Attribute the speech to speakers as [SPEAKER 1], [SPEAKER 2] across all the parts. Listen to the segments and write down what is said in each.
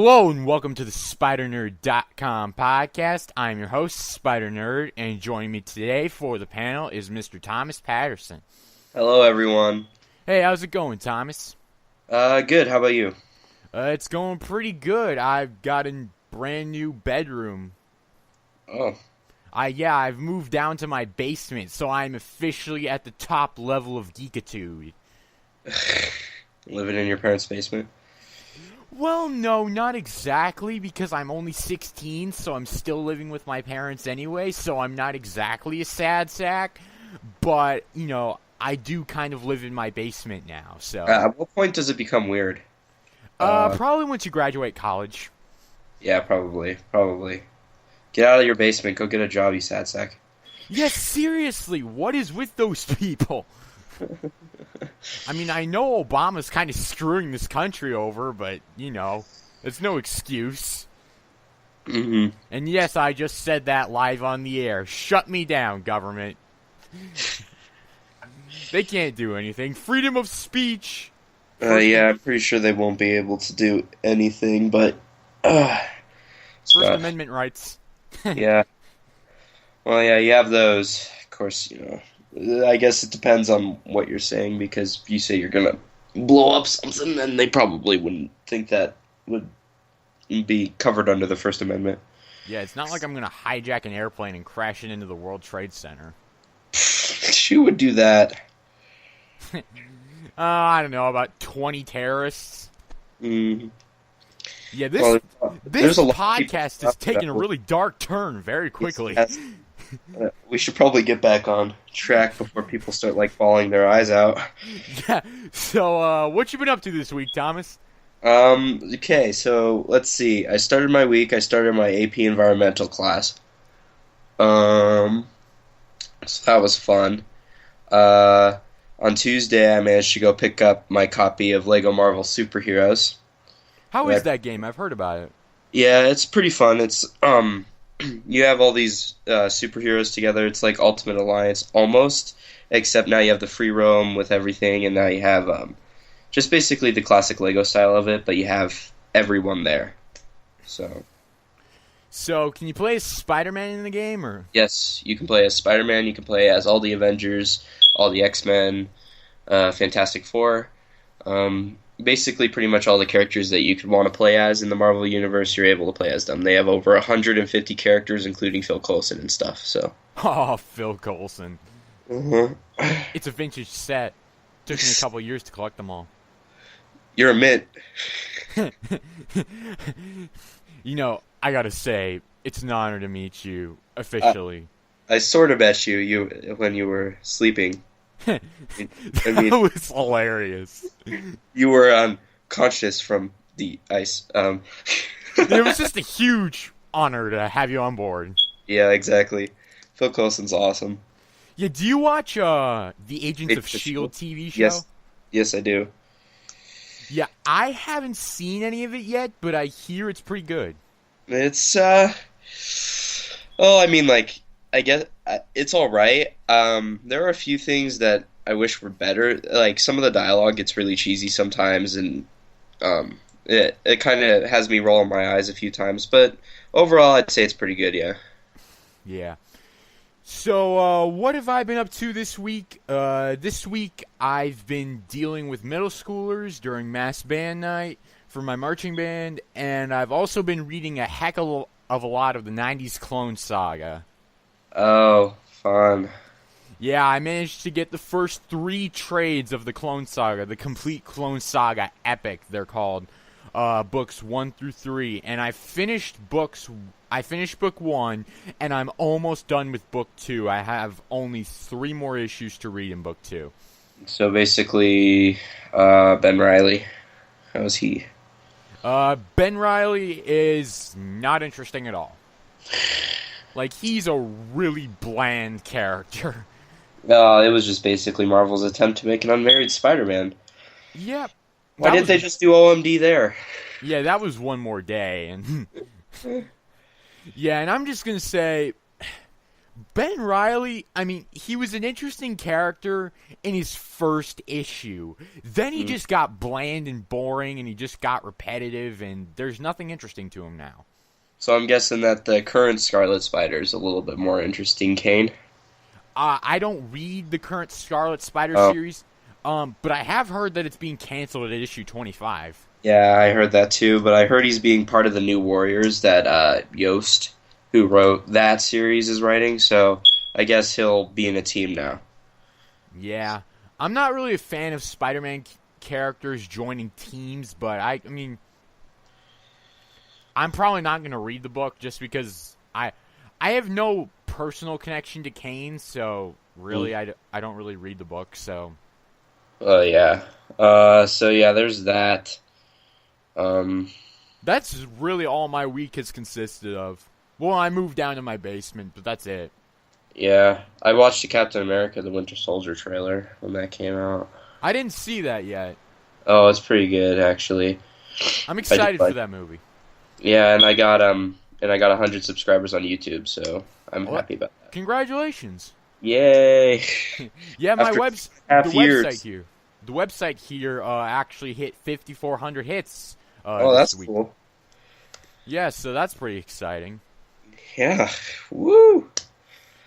[SPEAKER 1] Hello and welcome to the SpiderNerd.com podcast. I'm your host, SpiderNerd, and joining me today for the panel is Mr. Thomas Patterson.
[SPEAKER 2] Hello, everyone.
[SPEAKER 1] Hey, how's it going, Thomas?
[SPEAKER 2] Good. How about you?
[SPEAKER 1] It's going pretty good. I've got a brand new bedroom.
[SPEAKER 2] Oh.
[SPEAKER 1] I've moved down to my basement, so I'm officially at the top level of geekitude.
[SPEAKER 2] Living in your parents' basement?
[SPEAKER 1] Well, no, not exactly, because I'm only 16, so I'm still living with my parents anyway, so I'm not exactly a sad sack, but, you know, I do kind of live in my basement now, so...
[SPEAKER 2] At what point does it become weird?
[SPEAKER 1] Probably once you graduate college.
[SPEAKER 2] Yeah, probably. Get out of your basement, go get a job, you sad sack.
[SPEAKER 1] Yes, seriously, what is with those people? I mean, I know Obama's kind of screwing this country over, but, you know, it's no excuse.
[SPEAKER 2] Mm-hmm.
[SPEAKER 1] And yes, I just said that live on the air. Shut me down, government. They can't do anything. Freedom of speech.
[SPEAKER 2] Yeah, I'm pretty sure they won't be able to do anything, but...
[SPEAKER 1] First Amendment rights.
[SPEAKER 2] Yeah. Well, yeah, you have those. Of course, you know... I guess it depends on what you're saying, because if you say you're gonna blow up something, then they probably wouldn't think that would be covered under the First Amendment.
[SPEAKER 1] Yeah, it's not like I'm gonna hijack an airplane and crash it into the World Trade Center.
[SPEAKER 2] Who would do that?
[SPEAKER 1] I don't know, about 20 terrorists.
[SPEAKER 2] Mm.
[SPEAKER 1] Yeah, this podcast is taking a
[SPEAKER 2] that
[SPEAKER 1] really dark turn very quickly.
[SPEAKER 2] We should probably get back on track before people start, like, bawling their eyes out.
[SPEAKER 1] Yeah, so, what you been up to this week, Thomas?
[SPEAKER 2] Okay, so, let's see. I started my AP Environmental class. So that was fun. On Tuesday, I managed to go pick up my copy of Lego Marvel Superheroes.
[SPEAKER 1] How is that game? I've heard about it.
[SPEAKER 2] Yeah, it's pretty fun. It's, you have all these superheroes together. It's like Ultimate Alliance, almost, except now you have the free roam with everything, and now you have just basically the classic Lego style of it, but you have everyone there. So,
[SPEAKER 1] can you play as Spider-Man in the game, or?
[SPEAKER 2] Yes, you can play as Spider-Man, you can play as all the Avengers, all the X-Men, Fantastic Four, basically pretty much all the characters that you could want to play as in the Marvel Universe, you're able to play as them. They have over 150 characters, including Phil Coulson and stuff, so...
[SPEAKER 1] Oh, Phil Coulson.
[SPEAKER 2] Mm-hmm.
[SPEAKER 1] It's a vintage set. Took me a couple years to collect them all.
[SPEAKER 2] You're a mint.
[SPEAKER 1] You know, I gotta say, it's an honor to meet you, officially.
[SPEAKER 2] I sort of met you when you were sleeping. I mean,
[SPEAKER 1] that was hilarious.
[SPEAKER 2] You were unconscious from the ice.
[SPEAKER 1] It was just a huge honor to have you on board.
[SPEAKER 2] Yeah, exactly. Phil Coulson's awesome.
[SPEAKER 1] Yeah, do you watch the Agents of S.H.I.E.L.D. TV show?
[SPEAKER 2] Yes, I do.
[SPEAKER 1] Yeah, I haven't seen any of it yet, but I hear it's pretty good.
[SPEAKER 2] It's, I mean, like, I guess it's all right. There are a few things that I wish were better. Like, some of the dialogue gets really cheesy sometimes, and it kind of has me rolling my eyes a few times. But overall, I'd say it's pretty good. Yeah.
[SPEAKER 1] Yeah. So, what have I been up to this week? This week, I've been dealing with middle schoolers during mass band night for my marching band, and I've also been reading a heck of a lot of the 90s Clone Saga.
[SPEAKER 2] Oh, fun.
[SPEAKER 1] Yeah, I managed to get the first 3 trades of the Clone Saga, the complete Clone Saga epic, they're called, books 1 through 3, and I finished book 1, and I'm almost done with book 2. I have only 3 more issues to read in book 2.
[SPEAKER 2] So basically, Ben Reilly, how is he?
[SPEAKER 1] Ben Reilly is not interesting at all. Like, he's a really bland character.
[SPEAKER 2] It was just basically Marvel's attempt to make an unmarried Spider-Man.
[SPEAKER 1] Yep.
[SPEAKER 2] Why didn't they just do OMD there?
[SPEAKER 1] Yeah, that was one more day. And yeah, and I'm just going to say, Ben Reilly, I mean, he was an interesting character in his first issue. Then he just got bland and boring, and he just got repetitive, and there's nothing interesting to him now.
[SPEAKER 2] So I'm guessing that the current Scarlet Spider is a little bit more interesting, Kane.
[SPEAKER 1] I don't read the current Scarlet Spider series, but I have heard that it's being canceled at issue 25.
[SPEAKER 2] Yeah, I heard that too, but I heard he's being part of the New Warriors that Yost, who wrote that series, is writing, so I guess he'll be in a team now.
[SPEAKER 1] Yeah. I'm not really a fan of Spider-Man characters joining teams, but I mean, I'm probably not going to read the book just because I have no personal connection to Kane, so really I don't really read the book, so.
[SPEAKER 2] Oh, yeah. So yeah, there's that.
[SPEAKER 1] That's really all my week has consisted of. Well, I moved down to my basement, but that's it.
[SPEAKER 2] Yeah, I watched the Captain America: The Winter Soldier trailer when that came out.
[SPEAKER 1] I didn't see that yet.
[SPEAKER 2] Oh, it's pretty good, actually.
[SPEAKER 1] I'm excited for that movie.
[SPEAKER 2] Yeah, and I got 100 subscribers on YouTube, so I'm happy about that.
[SPEAKER 1] Congratulations!
[SPEAKER 2] Yay!
[SPEAKER 1] Yeah, the
[SPEAKER 2] years.
[SPEAKER 1] website here actually hit 5,400 hits.
[SPEAKER 2] Oh, that's week. Cool.
[SPEAKER 1] Yeah, so that's pretty exciting.
[SPEAKER 2] Yeah, woo!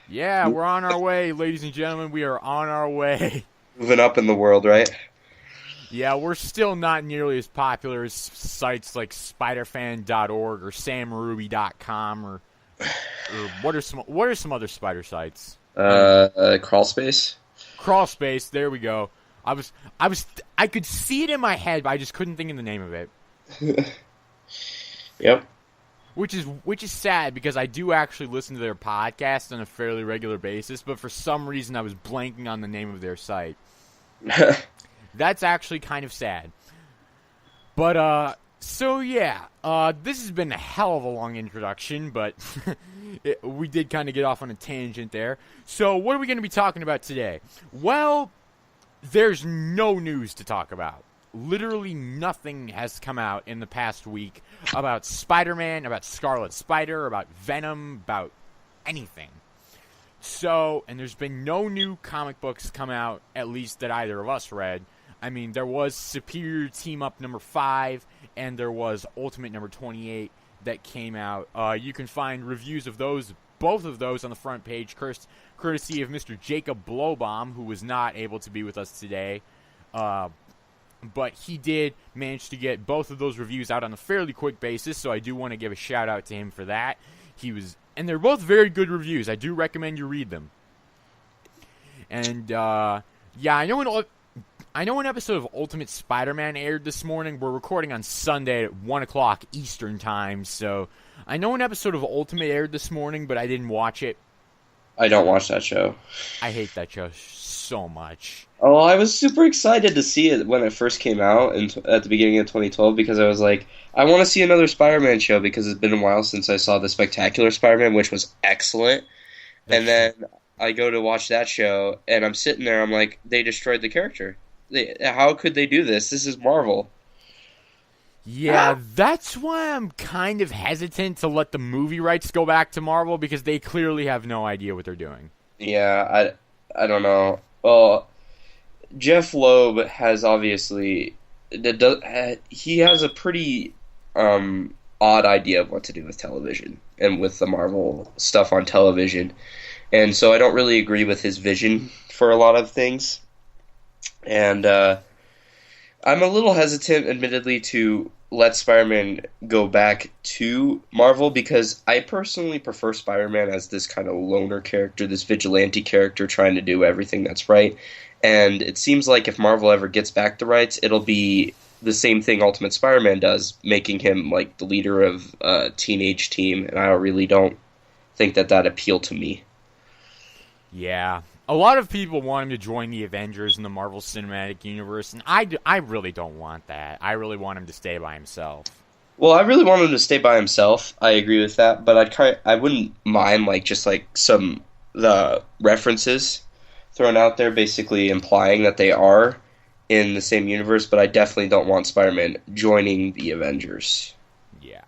[SPEAKER 1] Yeah, we're on our way, ladies and gentlemen. We are on our way.
[SPEAKER 2] Moving up in the world, right?
[SPEAKER 1] Yeah, we're still not nearly as popular as sites like SpiderFan.org or SamRuby.com or what are some other spider sites?
[SPEAKER 2] Crawlspace.
[SPEAKER 1] Crawlspace. There we go. I could see it in my head, but I just couldn't think of the name of it.
[SPEAKER 2] Yep.
[SPEAKER 1] Which is sad because I do actually listen to their podcast on a fairly regular basis, but for some reason I was blanking on the name of their site. That's actually kind of sad. But, so yeah, this has been a hell of a long introduction, but we did kind of get off on a tangent there. So what are we going to be talking about today? Well, there's no news to talk about. Literally nothing has come out in the past week about Spider-Man, about Scarlet Spider, about Venom, about anything. So, and there's been no new comic books come out, at least that either of us read. I mean, there was Superior Team Up number 5, and there was Ultimate number 28 that came out. You can find reviews of both of those on the front page, courtesy of Mr. Jacob Blowbaum, who was not able to be with us today. But he did manage to get both of those reviews out on a fairly quick basis, so I do want to give a shout out to him for that. And they're both very good reviews. I do recommend you read them. And yeah, I know an episode of Ultimate Spider-Man aired this morning. We're recording on Sunday at 1 o'clock Eastern Time, so I know an episode of Ultimate aired this morning, but I didn't watch it.
[SPEAKER 2] I don't watch that show.
[SPEAKER 1] I hate that show so much.
[SPEAKER 2] Oh, I was super excited to see it when it first came out at the beginning of 2012 because I was like, I want to see another Spider-Man show because it's been a while since I saw the Spectacular Spider-Man, which was excellent. And then I go to watch that show, and I'm sitting there, I'm like, they destroyed the character. How could they do this? This is Marvel.
[SPEAKER 1] Yeah, that's why I'm kind of hesitant to let the movie rights go back to Marvel because they clearly have no idea what they're doing.
[SPEAKER 2] Yeah, I don't know. Well, Jeff Loeb has obviously he has a pretty odd idea of what to do with television and with the Marvel stuff on television, and so I don't really agree with his vision for a lot of things. And I'm a little hesitant, admittedly, to let Spider-Man go back to Marvel because I personally prefer Spider-Man as this kind of loner character, this vigilante character trying to do everything that's right. And it seems like if Marvel ever gets back the rights, it'll be the same thing Ultimate Spider-Man does, making him like the leader of a teenage team, and I really don't think that appealed to me.
[SPEAKER 1] Yeah. A lot of people want him to join the Avengers in the Marvel Cinematic Universe, and I really don't want that. I really want him to stay by himself.
[SPEAKER 2] Well, I really want him to stay by himself. I agree with that, but I wouldn't mind just the references thrown out there, basically implying that they are in the same universe. But I definitely don't want Spider-Man joining the Avengers.
[SPEAKER 1] Yeah.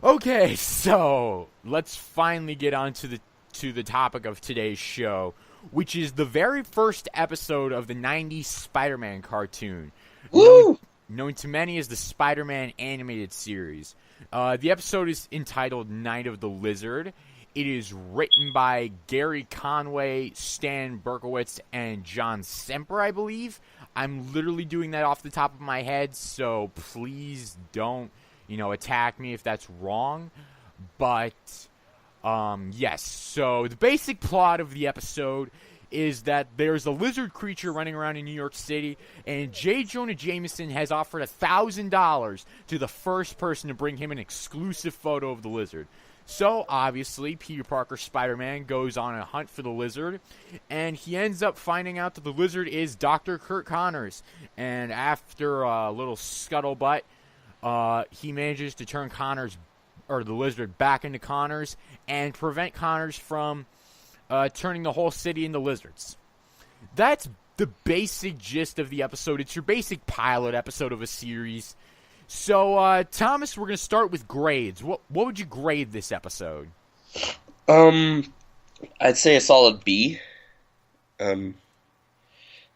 [SPEAKER 1] Okay, so let's finally get on to the to the topic of today's show, which is the very first episode of the 90s Spider-Man cartoon.
[SPEAKER 2] Woo!
[SPEAKER 1] Known to many as the Spider-Man animated series. The episode is entitled Night of the Lizard. It is written by Gary Conway, Stan Berkowitz, and John Semper, I believe. I'm literally doing that off the top of my head, so please don't, attack me if that's wrong. But, yes. So, the basic plot of the episode is that there's a lizard creature running around in New York City, and J. Jonah Jameson has offered $1,000 to the first person to bring him an exclusive photo of the lizard. So, obviously, Peter Parker Spider-Man goes on a hunt for the lizard, and he ends up finding out that the lizard is Dr. Kurt Connors. And after a little scuttlebutt, he manages to turn the lizard back into Connors and prevent Connors from turning the whole city into lizards. That's the basic gist of the episode. It's your basic pilot episode of a series. So, Thomas, we're going to start with grades. What would you grade this episode?
[SPEAKER 2] I'd say a solid B. That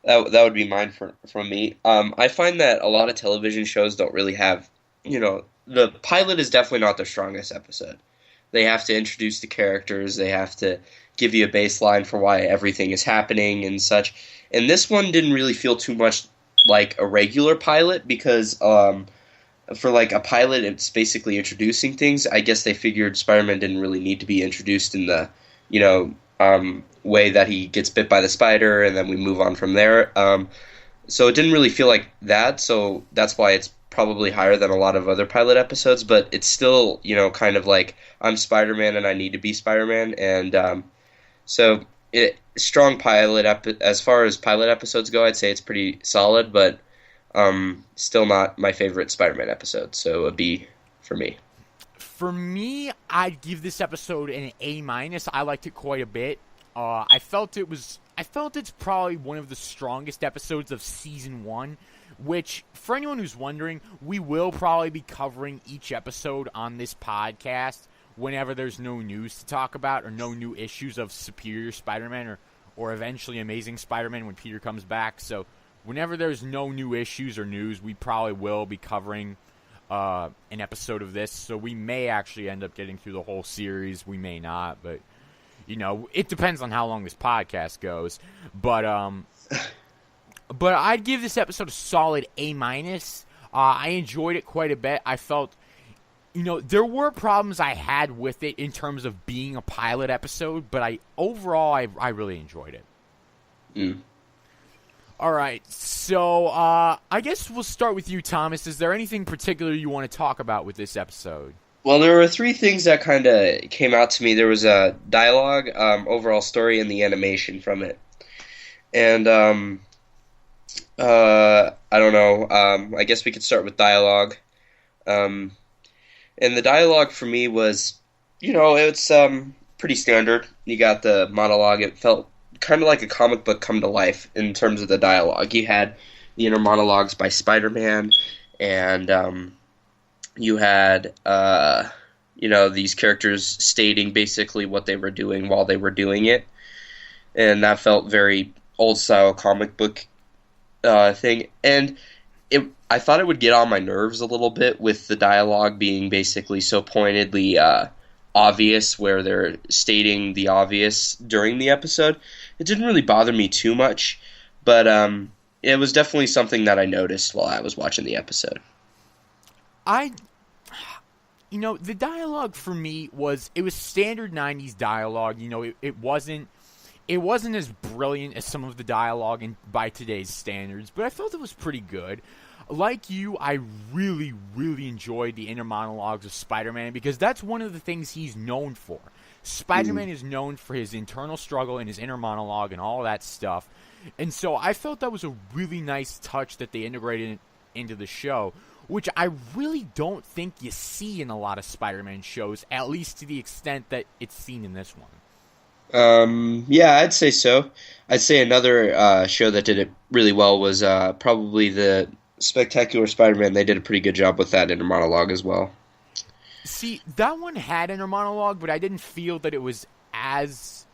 [SPEAKER 2] would be mine from me. I find that a lot of television shows don't really have, the pilot is definitely not their strongest episode. They have to introduce the characters. They have to give you a baseline for why everything is happening and such. And this one didn't really feel too much like a regular pilot because, for like a pilot, it's basically introducing things. I guess they figured Spider-Man didn't really need to be introduced in the, way that he gets bit by the spider, and then we move on from there. So it didn't really feel like that. So that's why it's probably higher than a lot of other pilot episodes. But it's still, kind of like I'm Spider-Man and I need to be Spider-Man, and so strong pilot. As far as pilot episodes go, I'd say it's pretty solid, but. Still not my favorite Spider-Man episode, so a B for me.
[SPEAKER 1] For me, I'd give this episode an A-. I liked it quite a bit. I felt it's probably one of the strongest episodes of Season 1, which, for anyone who's wondering, we will probably be covering each episode on this podcast whenever there's no news to talk about or no new issues of Superior Spider-Man or eventually Amazing Spider-Man when Peter comes back, so whenever there's no new issues or news, we probably will be covering an episode of this. So we may actually end up getting through the whole series. We may not, but, it depends on how long this podcast goes. But I'd give this episode a solid A-. I enjoyed it quite a bit. I felt, there were problems I had with it in terms of being a pilot episode, but overall I really enjoyed it.
[SPEAKER 2] Mm.
[SPEAKER 1] All right, so I guess we'll start with you, Thomas. Is there anything particular you want to talk about with this episode?
[SPEAKER 2] Well, there were three things that kind of came out to me. There was a dialogue, overall story, and the animation from it. And I don't know. I guess we could start with dialogue. And the dialogue for me was, it's pretty standard. You got the monologue. It felt kind of like a comic book come to life in terms of the dialogue. You had the inner monologues by Spider-Man, and you had these characters stating basically what they were doing while they were doing it, and that felt very old style comic book thing. And I thought it would get on my nerves a little bit with the dialogue being basically so pointedly obvious, where they're stating the obvious during the episode. It didn't really bother me too much, but it was definitely something that I noticed while I was watching the episode.
[SPEAKER 1] The dialogue for me was standard 90s dialogue. It wasn't as brilliant as some of the dialogue by today's standards, but I felt it was pretty good. Like you, I really, really enjoyed the inner monologues of Spider-Man because that's one of the things he's known for. Spider-Man is known for his internal struggle and his inner monologue and all that stuff. And so I felt that was a really nice touch that they integrated into the show, which I really don't think you see in a lot of Spider-Man shows, at least to the extent that it's seen in this one.
[SPEAKER 2] Yeah, I'd say so. I'd say another show that did it really well was probably the Spectacular Spider-Man. They did a pretty good job with that inner monologue as well.
[SPEAKER 1] See, that one had inner monologue, but I didn't feel that it was as,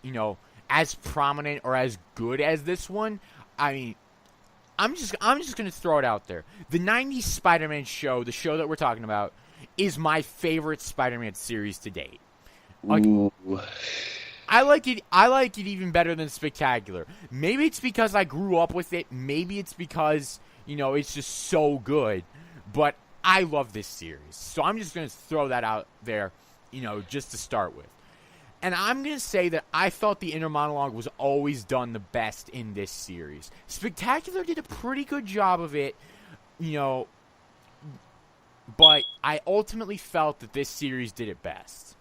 [SPEAKER 1] as prominent or as good as this one, I mean, I'm just going to throw it out there. The 90s Spider-Man show, the show that we're talking about, is my favorite Spider-Man series to date.
[SPEAKER 2] Ooh.
[SPEAKER 1] I like it even better than Spectacular. Maybe it's because I grew up with it. Maybe it's because, it's just so good. But I love this series. So I'm just going to throw that out there, just to start with. And I'm going to say that I felt the inner monologue was always done the best in this series. Spectacular did a pretty good job of it, but I ultimately felt that this series did it best.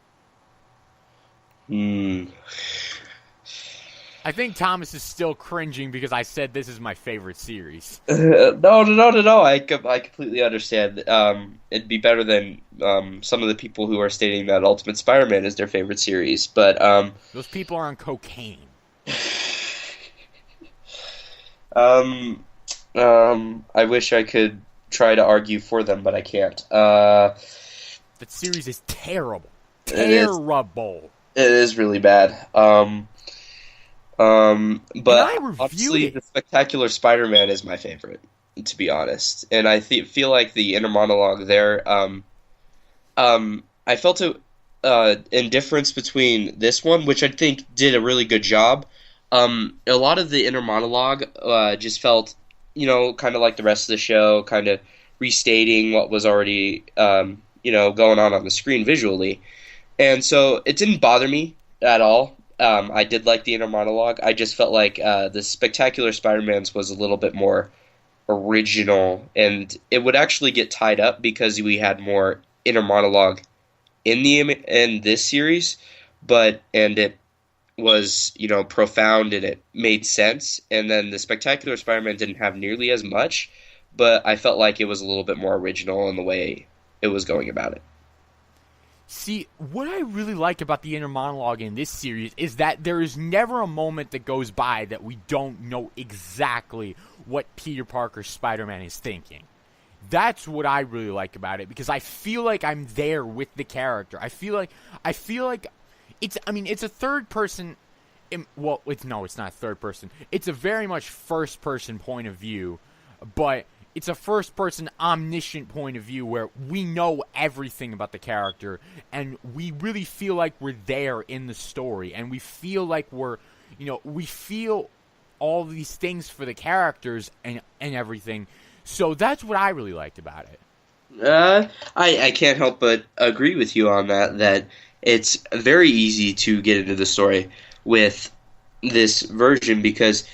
[SPEAKER 1] I think Thomas is still cringing because I said this is my favorite series.
[SPEAKER 2] No. I completely understand. It'd be better than some of the people who are stating that Ultimate Spider-Man is their favorite series. But
[SPEAKER 1] those people are on cocaine.
[SPEAKER 2] I wish I could try to argue for them, but I can't. That
[SPEAKER 1] series is terrible. Terrible.
[SPEAKER 2] It is really bad. But honestly, the Spectacular Spider-Man is my favorite, to be honest. And I feel like the inner monologue there, I felt a indifference between this one, which I think did a really good job. A lot of the inner monologue just felt, kind of like the rest of the show, kind of restating what was already, going on the screen visually. And so it didn't bother me at all. I did like the inner monologue. I just felt like the Spectacular Spider-Man's was a little bit more original, and it would actually get tied up because we had more inner monologue in this series, and it was profound and it made sense. And then the Spectacular Spider-Man didn't have nearly as much, but I felt like it was a little bit more original in the way it was going about it.
[SPEAKER 1] See, what I really like about the inner monologue in this series is that there is never a moment that goes by that we don't know exactly what Peter Parker Spider-Man is thinking. That's what I really like about it, because I feel like I'm there with the character. I feel like it's a third person. Well, it's not third person. It's a very much first person point of view, but it's a first-person omniscient point of view where we know everything about the character, and we really feel like we're there in the story, and we feel like we feel all these things for the characters and everything. So that's what I really liked about it.
[SPEAKER 2] I can't help but agree with you on that it's very easy to get into the story with this version because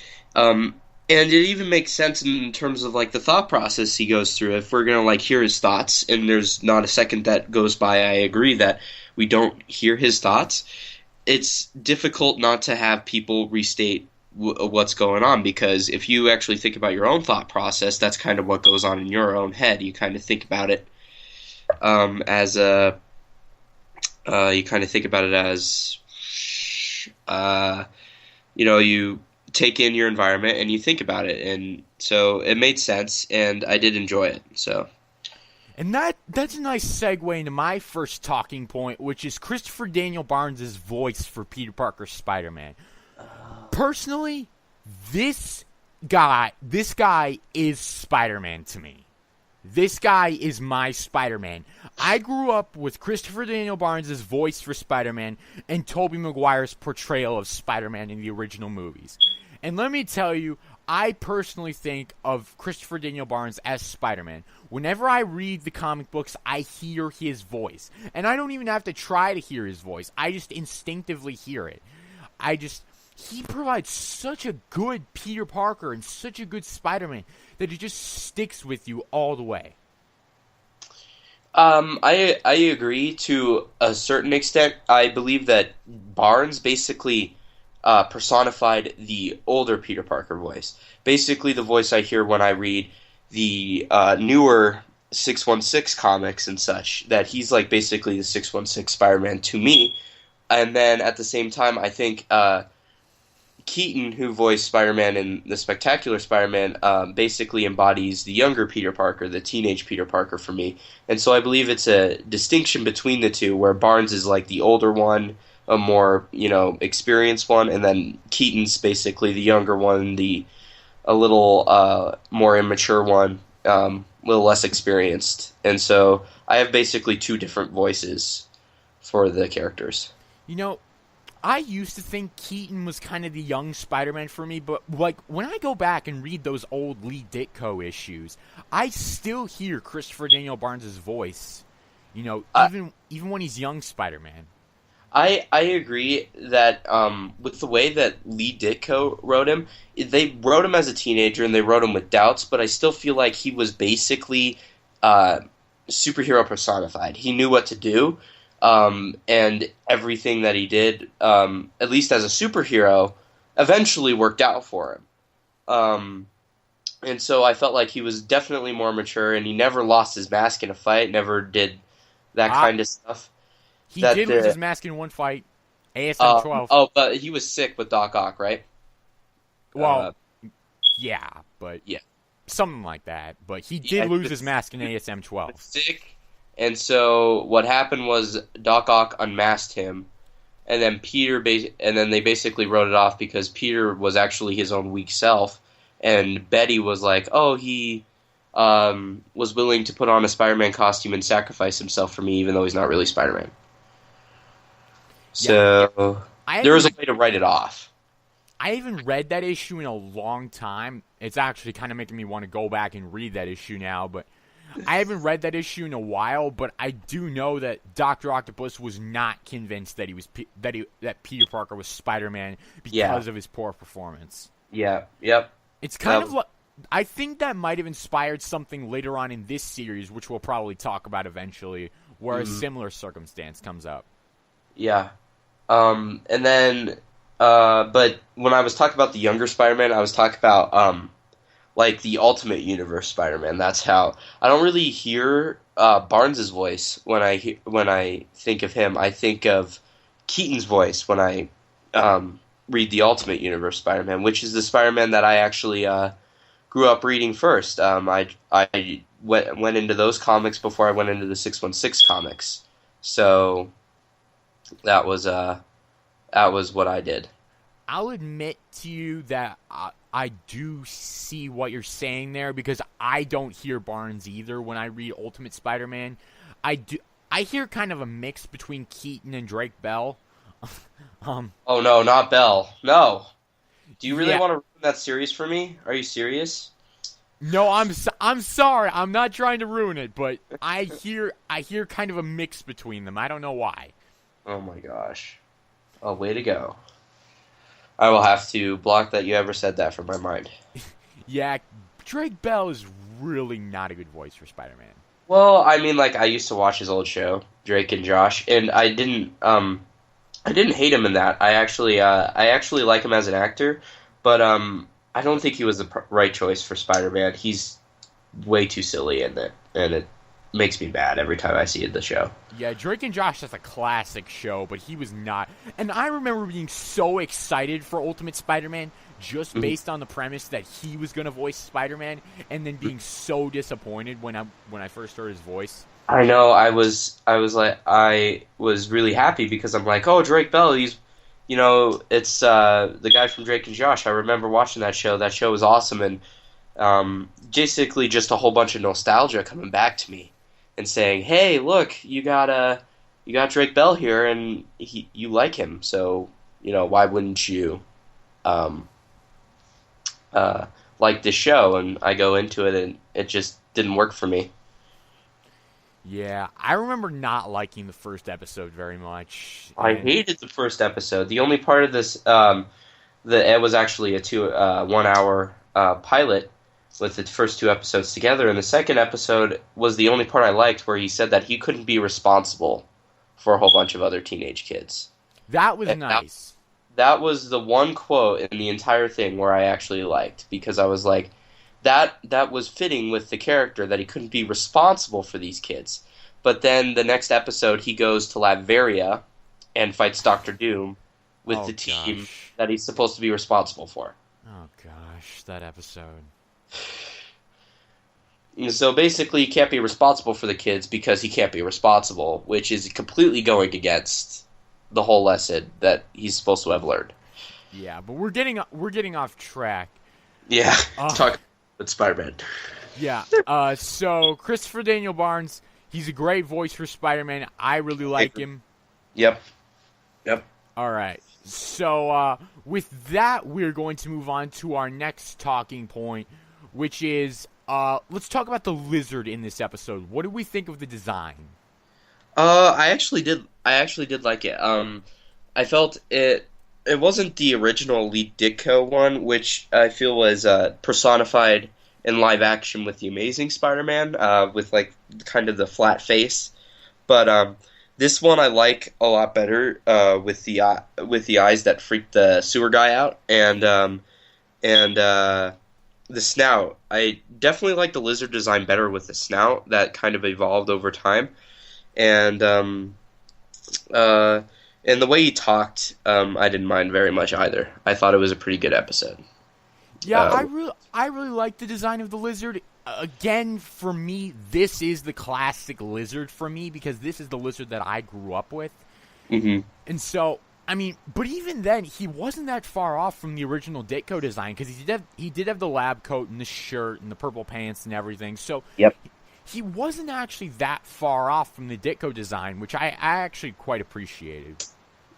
[SPEAKER 2] and it even makes sense in terms of the thought process he goes through. If we're gonna hear his thoughts, and there's not a second that goes by, I agree that we don't hear his thoughts. It's difficult not to have people restate what's going on, because if you actually think about your own thought process, that's kind of what goes on in your own head. You kind of think about it you take in your environment and you think about it, and so it made sense, and I did enjoy it. So,
[SPEAKER 1] and that's a nice segue into my first talking point, which is Christopher Daniel Barnes' voice for Peter Parker Spider-Man. Personally, this guy is Spider-Man to me. This guy is my Spider-Man. I grew up with Christopher Daniel Barnes' voice for Spider-Man and Tobey Maguire's portrayal of Spider-Man in the original movies. And let me tell you, I personally think of Christopher Daniel Barnes as Spider-Man. Whenever I read the comic books, I hear his voice. And I don't even have to try to hear his voice. I just instinctively hear it. He provides such a good Peter Parker and such a good Spider-Man that it just sticks with you all the way.
[SPEAKER 2] I agree to a certain extent. I believe that Barnes basically personified the older Peter Parker voice. Basically the voice I hear when I read the newer 616 comics and such, that he's basically the 616 Spider-Man to me. And then at the same time, I think Keaton, who voiced Spider-Man in the Spectacular Spider-Man, basically embodies the younger Peter Parker, the teenage Peter Parker for me. And so I believe it's a distinction between the two, where Barnes is the older one, a more, experienced one, and then Keaton's basically the younger one, a little more immature one, a little less experienced. And so I have basically two different voices for the characters.
[SPEAKER 1] I used to think Keaton was kind of the young Spider-Man for me, but like when I go back and read those old Lee Ditko issues, I still hear Christopher Daniel Barnes' voice. Even when he's young Spider-Man.
[SPEAKER 2] I agree that with the way that Lee Ditko wrote him, they wrote him as a teenager and they wrote him with doubts, but I still feel like he was basically superhero personified. He knew what to do. And everything that he did, at least as a superhero, eventually worked out for him. And so I felt like he was definitely more mature, and he never lost his mask in a fight, never did that kind of stuff.
[SPEAKER 1] He did lose his mask in one fight, ASM 12.
[SPEAKER 2] But he was sick with Doc Ock, right?
[SPEAKER 1] Well, yeah, but
[SPEAKER 2] yeah,
[SPEAKER 1] something like that. But he did lose his mask in ASM 12.
[SPEAKER 2] Sick. And so what happened was Doc Ock unmasked him, and then they basically wrote it off because Peter was actually his own weak self, and Betty was like, "Oh, he was willing to put on a Spider-Man costume and sacrifice himself for me, even though he's not really Spider-Man." So there was a way to write it off.
[SPEAKER 1] I haven't read that issue in a long time. It's actually kind of making me want to go back and read that issue now, but I haven't read that issue in a while, but I do know that Dr. Octopus was not convinced that that Peter Parker was Spider-Man because of his poor performance.
[SPEAKER 2] Yeah, yep.
[SPEAKER 1] It's kind of like, I think that might have inspired something later on in this series, which we'll probably talk about eventually, where a similar circumstance comes up.
[SPEAKER 2] Yeah. And then, but when I was talking about the younger Spider-Man, I was talking about, like the Ultimate Universe Spider-Man. That's how I don't really hear Barnes' voice when I think of him. I think of Keaton's voice when I read the Ultimate Universe Spider-Man, which is the Spider-Man that I actually grew up reading first. I went into those comics before I went into the 616 comics, so that was what I did.
[SPEAKER 1] I'll admit to you that I do see what you're saying there, because I don't hear Barnes either when I read Ultimate Spider-Man. I hear kind of a mix between Keaton and Drake Bell.
[SPEAKER 2] Oh no, not Bell. No. Do you really want to ruin that series for me? Are you serious?
[SPEAKER 1] No, I'm sorry. I'm not trying to ruin it, but I hear kind of a mix between them. I don't know why.
[SPEAKER 2] Oh my gosh. Oh, way to go. I will have to block that you ever said that from my mind.
[SPEAKER 1] Yeah, Drake Bell is really not a good voice for Spider-Man.
[SPEAKER 2] Well, I mean, like, I used to watch his old show, Drake and Josh, and I didn't hate him in that. I actually like him as an actor, but I don't think he was the right choice for Spider-Man. He's way too silly in it, and it makes me mad every time I see the show.
[SPEAKER 1] Yeah, Drake and Josh is a classic show, but he was not. And I remember being so excited for Ultimate Spider-Man just based on the premise that he was going to voice Spider-Man, and then being so disappointed when I first heard his voice.
[SPEAKER 2] I know. I was really happy because I'm like, oh, Drake Bell, he's, it's the guy from Drake and Josh. I remember watching that show. That show was awesome, and basically just a whole bunch of nostalgia coming back to me and saying, hey, look, you got Drake Bell here, and you like him, so why wouldn't you like this show? And I go into it, and it just didn't work for me.
[SPEAKER 1] Yeah, I remember not liking the first episode very much.
[SPEAKER 2] I hated the first episode. The only part of this, it was actually a 1 hour pilot with the first two episodes together, and the second episode was the only part I liked, where he said that he couldn't be responsible for a whole bunch of other teenage kids.
[SPEAKER 1] That was nice.
[SPEAKER 2] That was the one quote in the entire thing where I actually liked, because I was like, that was fitting with the character, that he couldn't be responsible for these kids. But then the next episode, he goes to Latveria and fights Dr. Doom with the team that he's supposed to be responsible for.
[SPEAKER 1] Oh gosh, that episode.
[SPEAKER 2] So basically, he can't be responsible for the kids because he can't be responsible, which is completely going against the whole lesson that he's supposed to have learned.
[SPEAKER 1] Yeah, but we're getting off track.
[SPEAKER 2] Yeah,
[SPEAKER 1] Uh,
[SPEAKER 2] talk with Spider-Man.
[SPEAKER 1] yeah. So Christopher Daniel Barnes, he's a great voice for Spider-Man. I really like him.
[SPEAKER 2] Yep. Yep.
[SPEAKER 1] All right. So with that, we're going to move on to our next talking point, which is let's talk about the lizard in this episode. What do we think of the design?
[SPEAKER 2] I actually did. I actually did like it. I felt it. It wasn't the original Elite Ditko one, which I feel was personified in live action with the Amazing Spider-Man, with like kind of the flat face. But this one I like a lot better, with the eyes that freak the sewer guy out, and the snout. I definitely like the lizard design better with the snout that kind of evolved over time, and the way he talked, I didn't mind very much either. I thought it was a pretty good episode.
[SPEAKER 1] Yeah, I really like the design of the lizard. Again, for me, this is the classic lizard for me because this is the lizard that I grew up with.
[SPEAKER 2] Mm-hmm.
[SPEAKER 1] And so, I mean, but even then, he wasn't that far off from the original Ditko design because he did have the lab coat and the shirt and the purple pants and everything. So
[SPEAKER 2] Yep.
[SPEAKER 1] he wasn't actually that far off from the Ditko design, which I actually quite appreciated.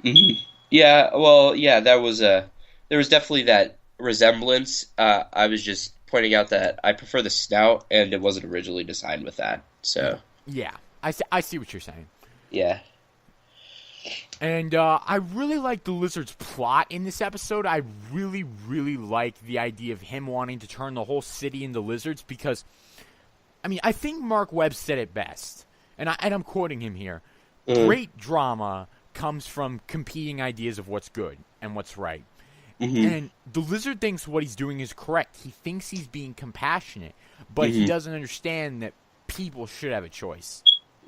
[SPEAKER 2] Mm-hmm. Yeah. Well, yeah. There was definitely that resemblance. I was just pointing out that I prefer the snout, and it wasn't originally designed with that. So
[SPEAKER 1] Yeah, I see what you're saying.
[SPEAKER 2] yeah.
[SPEAKER 1] And I really like the lizard's plot in this episode. I really, really like the idea of him wanting to turn the whole city into lizards because, I mean, I think Mark Webb said it best, and I'm quoting him here.
[SPEAKER 2] Mm-hmm.
[SPEAKER 1] Great drama comes from competing ideas of what's good and what's right.
[SPEAKER 2] Mm-hmm.
[SPEAKER 1] And the lizard thinks what he's doing is correct. He thinks he's being compassionate, but
[SPEAKER 2] Mm-hmm.
[SPEAKER 1] he doesn't understand that people should have a choice.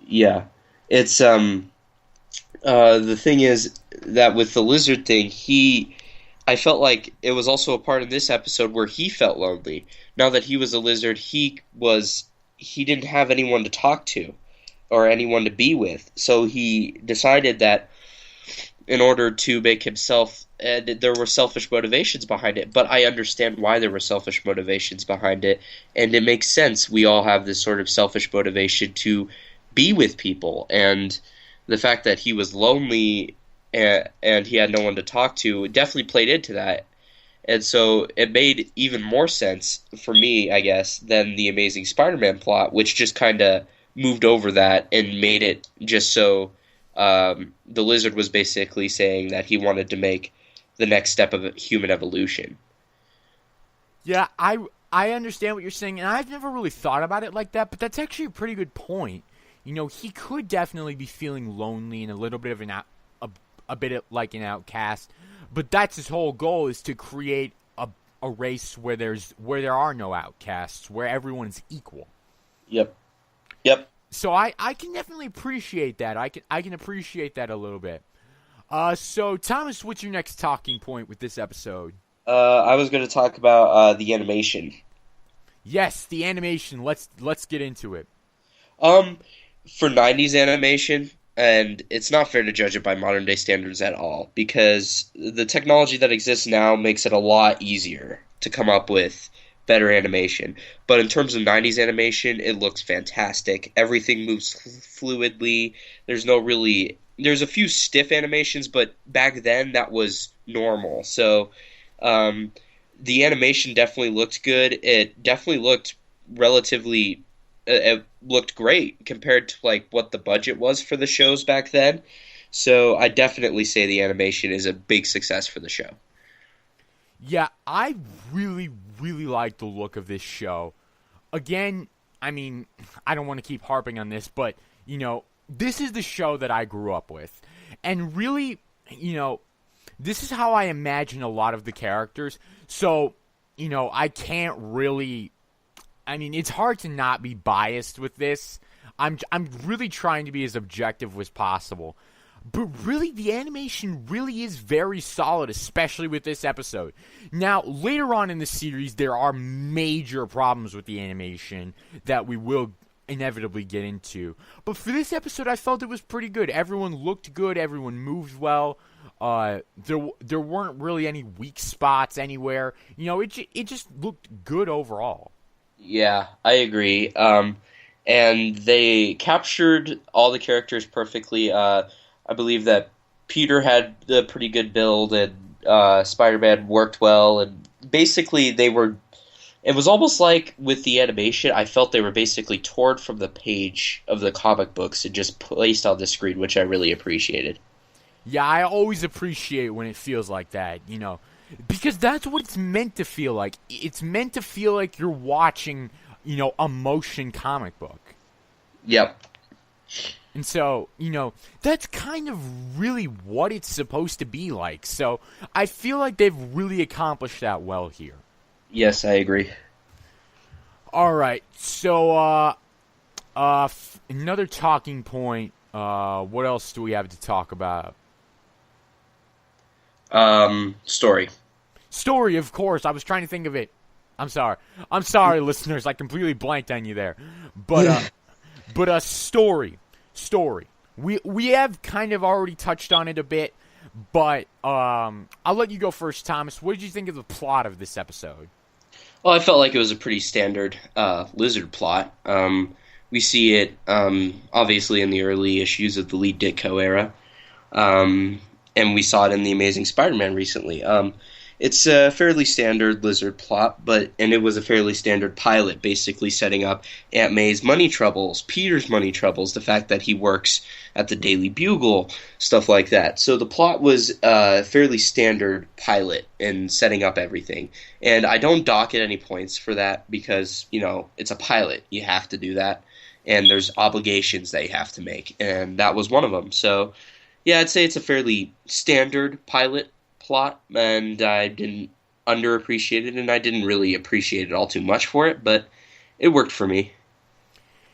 [SPEAKER 2] Yeah. It's the thing is that with the lizard thing, I felt like it was also a part of this episode where he felt lonely. Now that he was a lizard, he didn't have anyone to talk to or anyone to be with. So he decided that in order to make himself, there were selfish motivations behind it. But I understand why there were selfish motivations behind it, and it makes sense. We all have this sort of selfish motivation to be with people, and the fact that he was lonely and he had no one to talk to definitely played into that. And so it made even more sense for me, I guess, than the Amazing Spider-Man plot, which just kind of moved over that and made it just so the lizard was basically saying that he wanted to make the next step of human evolution.
[SPEAKER 1] Yeah, I understand what you're saying, and I've never really thought about it like that, but that's actually a pretty good point. You know, he could definitely be feeling lonely and a little bit of a bit of like an outcast, but that's his whole goal, is to create a race where there are no outcasts, where everyone's equal.
[SPEAKER 2] Yep.
[SPEAKER 1] So I can definitely appreciate that. I can appreciate that a little bit. So Thomas, what's your next talking point with this episode?
[SPEAKER 2] I was going to talk about the animation.
[SPEAKER 1] Yes, the animation. Let's get into it.
[SPEAKER 2] For 90s animation, and it's not fair to judge it by modern day standards at all, because the technology that exists now makes it a lot easier to come up with better animation. But in terms of 90s animation, it looks fantastic. Everything moves fluidly. There's a few stiff animations, but back then that was normal. So the animation definitely looked good. It definitely looked relatively it looked great compared to like what the budget was for the shows back then. So I definitely say the animation is a big success for the show.
[SPEAKER 1] Yeah, I really, really like the look of this show. Again, I mean, I don't want to keep harping on this, but, you know, this is the show that I grew up with. And really, you know, this is how I imagine a lot of the characters. So, you know, I can't really... I mean, it's hard to not be biased with this. I'm really trying to be as objective as possible. But really, the animation really is very solid, especially with this episode. Now, later on in the series, there are major problems with the animation that we will inevitably get into. But for this episode, I felt it was pretty good. Everyone looked good. Everyone moved well. There weren't really any weak spots anywhere. It just looked good overall.
[SPEAKER 2] Yeah, I agree. And they captured all the characters perfectly. I believe that Peter had a pretty good build, and Spider-Man worked well. And basically, it was almost like with the animation, I felt they were basically torn from the page of the comic books and just placed on the screen, which I really appreciated.
[SPEAKER 1] Yeah, I always appreciate when it feels like that, because that's what it's meant to feel like. It's meant to feel like you're watching, a motion comic book.
[SPEAKER 2] Yep.
[SPEAKER 1] And so, that's kind of really what it's supposed to be like. So, I feel like they've really accomplished that well here.
[SPEAKER 2] Yes, I agree.
[SPEAKER 1] All right. So, another talking point. What else do we have to talk about?
[SPEAKER 2] Story.
[SPEAKER 1] Story, of course. I was trying to think of it. I'm sorry, listeners. I completely blanked on you there. But story. We have kind of already touched on it a bit, but I'll let you go first, Thomas. What did you think of the plot of this episode?
[SPEAKER 2] Well, I felt like it was a pretty standard Lizard plot. We see it obviously in the early issues of the Lead Ditko era, and we saw it in the Amazing Spider-Man recently. It's a fairly standard Lizard plot, and it was a fairly standard pilot, basically setting up Aunt May's money troubles, Peter's money troubles, the fact that he works at the Daily Bugle, stuff like that. So the plot was a fairly standard pilot in setting up everything. And I don't dock it any points for that because, it's a pilot. You have to do that. And there's obligations that you have to make. And that was one of them. So, yeah, I'd say it's a fairly standard pilot plot, and I didn't underappreciate it, and I didn't really appreciate it all too much for it, but it worked for me.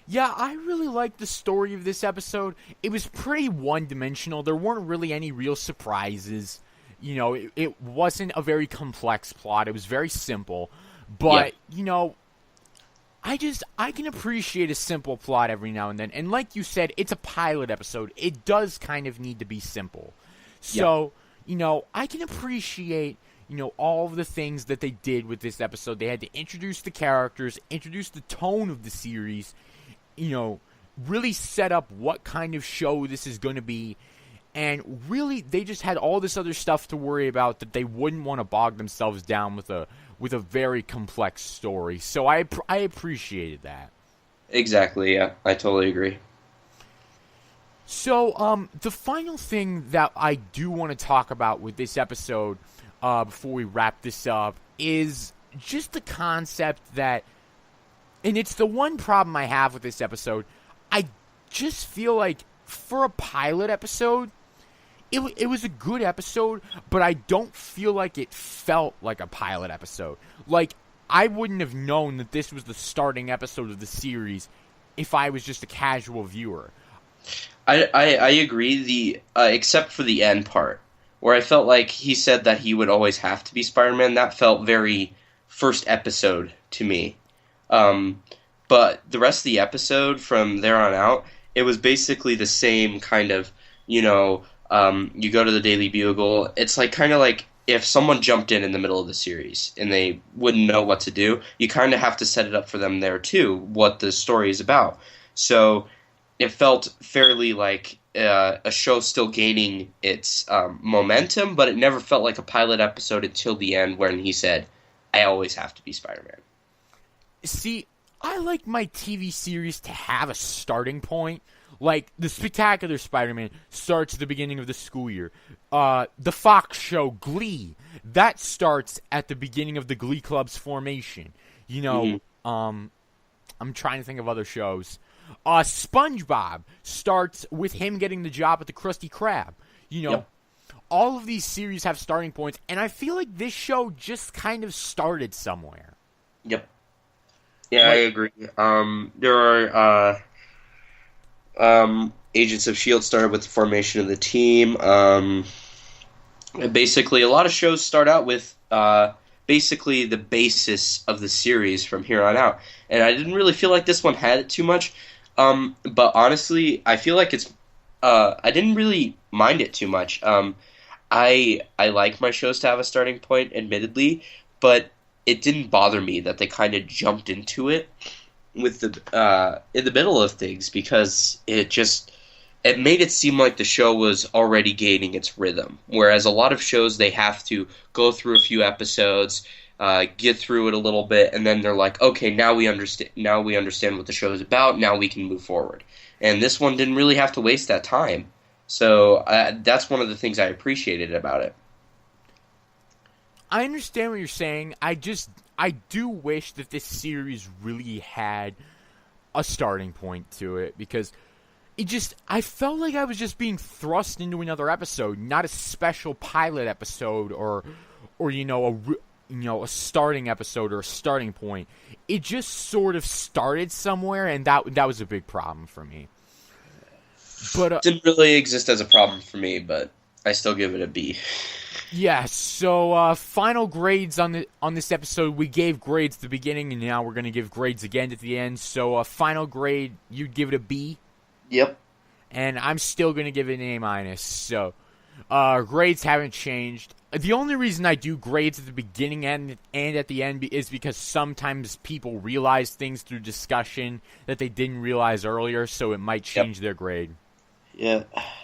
[SPEAKER 1] Yeah, I really liked the story of this episode. It was pretty one-dimensional. There weren't really any real surprises. It wasn't a very complex plot. It was very simple. But, I can appreciate a simple plot every now and then. And like you said, it's a pilot episode. It does kind of need to be simple. So, I can appreciate, all of the things that they did with this episode. They had to introduce the characters, introduce the tone of the series, really set up what kind of show this is going to be. And really, they just had all this other stuff to worry about that they wouldn't want to bog themselves down with a very complex story. So I appreciated that.
[SPEAKER 2] Exactly, yeah. I totally agree.
[SPEAKER 1] So, the final thing that I do want to talk about with this episode, before we wrap this up, is just the concept that, and it's the one problem I have with this episode, I just feel like for a pilot episode, it was a good episode, but I don't feel like it felt like a pilot episode. Like, I wouldn't have known that this was the starting episode of the series if I was just a casual viewer.
[SPEAKER 2] I agree, except for the end part, where I felt like he said that he would always have to be Spider-Man. That felt very first episode to me. But the rest of the episode, from there on out, it was basically the same kind of, you go to the Daily Bugle. It's kind of like if someone jumped in the middle of the series and they wouldn't know what to do, you kind of have to set it up for them there too, what the story is about. So it felt fairly like a show still gaining its momentum, but it never felt like a pilot episode until the end when he said, I always have to be Spider-Man.
[SPEAKER 1] See, I like my TV series to have a starting point. Like, the Spectacular Spider-Man starts at the beginning of the school year. The Fox show, Glee, that starts at the beginning of the Glee Club's formation. I'm trying to think of other shows. SpongeBob starts with him getting the job at the Krusty Krab.
[SPEAKER 2] Yep.
[SPEAKER 1] All of these series have starting points, and I feel like this show just kind of started somewhere.
[SPEAKER 2] Yep. Yeah, I agree. There are Agents of S.H.I.E.L.D. started with the formation of the team. Basically, a lot of shows start out with basically the basis of the series from here on out. And I didn't really feel like this one had it too much. But honestly, I feel like I didn't really mind it too much. I like my shows to have a starting point, admittedly, but it didn't bother me that they kind of jumped into it with the in the middle of things, because it made it seem like the show was already gaining its rhythm. Whereas a lot of shows, they have to go through a few episodes, get through it a little bit, and then they're like, okay, now we understand. Now we understand what the show is about. Now we can move forward. And this one didn't really have to waste that time. So that's one of the things I appreciated about it.
[SPEAKER 1] I understand what you're saying. I do wish that this series really had a starting point to it, because I felt like I was just being thrust into another episode, not a special pilot episode or a starting episode or a starting point. It just sort of started somewhere, and that was a big problem for me. But
[SPEAKER 2] it didn't really exist as a problem for me, but I still give it a B.
[SPEAKER 1] Yeah, so final grades on this episode. We gave grades at the beginning, and now we're going to give grades again at the end. So final grade, you'd give it a B?
[SPEAKER 2] Yep.
[SPEAKER 1] And I'm still going to give it an A-. So grades haven't changed. The only reason I do grades at the beginning and at the end is because sometimes people realize things through discussion that they didn't realize earlier, so it might change their grade.
[SPEAKER 2] Yeah.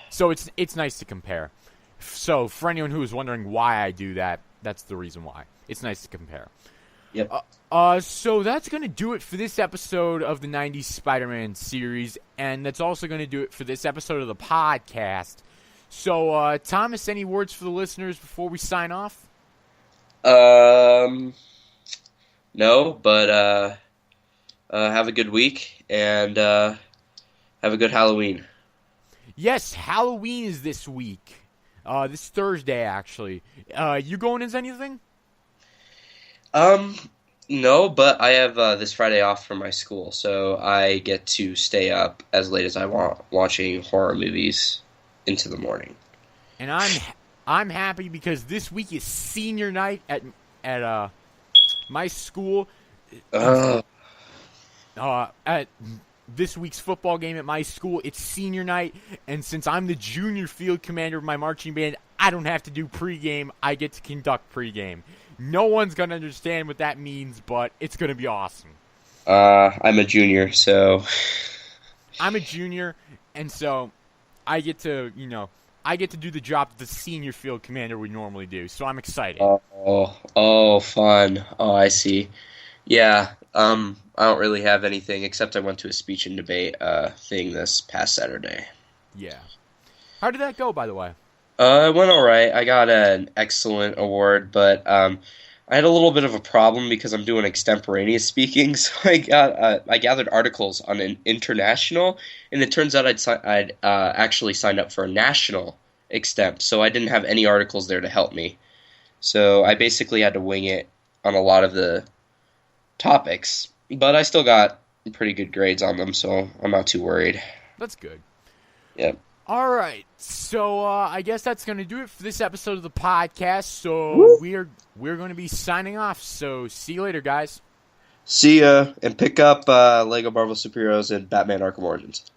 [SPEAKER 1] So it's nice to compare. So for anyone who is wondering why I do that, that's the reason why. It's nice to compare.
[SPEAKER 2] Yep.
[SPEAKER 1] So that's going to do it for this episode of the 90s Spider-Man series, and that's also going to do it for this episode of the podcast. So, Thomas, any words for the listeners before we sign off?
[SPEAKER 2] No, but have a good week, and have a good Halloween.
[SPEAKER 1] Yes, Halloween is this week. This Thursday, actually. You going into anything?
[SPEAKER 2] No, but I have this Friday off from my school, so I get to stay up as late as I want, watching horror movies into the morning.
[SPEAKER 1] And I'm happy because this week is senior night at my school. At this week's football game at my school, it's senior night, and since I'm the junior field commander of my marching band, I don't have to do pregame. I get to conduct pregame. No one's going to understand what that means, but it's going to be awesome.
[SPEAKER 2] I'm a junior, so...
[SPEAKER 1] I'm a junior, and so I get to, do the job that the senior field commander would normally do, so I'm excited.
[SPEAKER 2] Oh, fun. Oh, I see. Yeah, I don't really have anything, except I went to a speech and debate thing this past Saturday.
[SPEAKER 1] Yeah. How did that go, by the way?
[SPEAKER 2] It went alright. I got an excellent award, but I had a little bit of a problem because I'm doing extemporaneous speaking, so I gathered articles on an international, and it turns out I'd actually signed up for a national extemp, so I didn't have any articles there to help me. So I basically had to wing it on a lot of the topics, but I still got pretty good grades on them, so I'm not too worried.
[SPEAKER 1] That's good.
[SPEAKER 2] Yep.
[SPEAKER 1] All right, so I guess that's going to do it for this episode of the podcast. So
[SPEAKER 2] Woo!
[SPEAKER 1] we're going to be signing off. So see you later, guys.
[SPEAKER 2] See ya, and pick up Lego Marvel Superheroes and Batman Arkham Origins.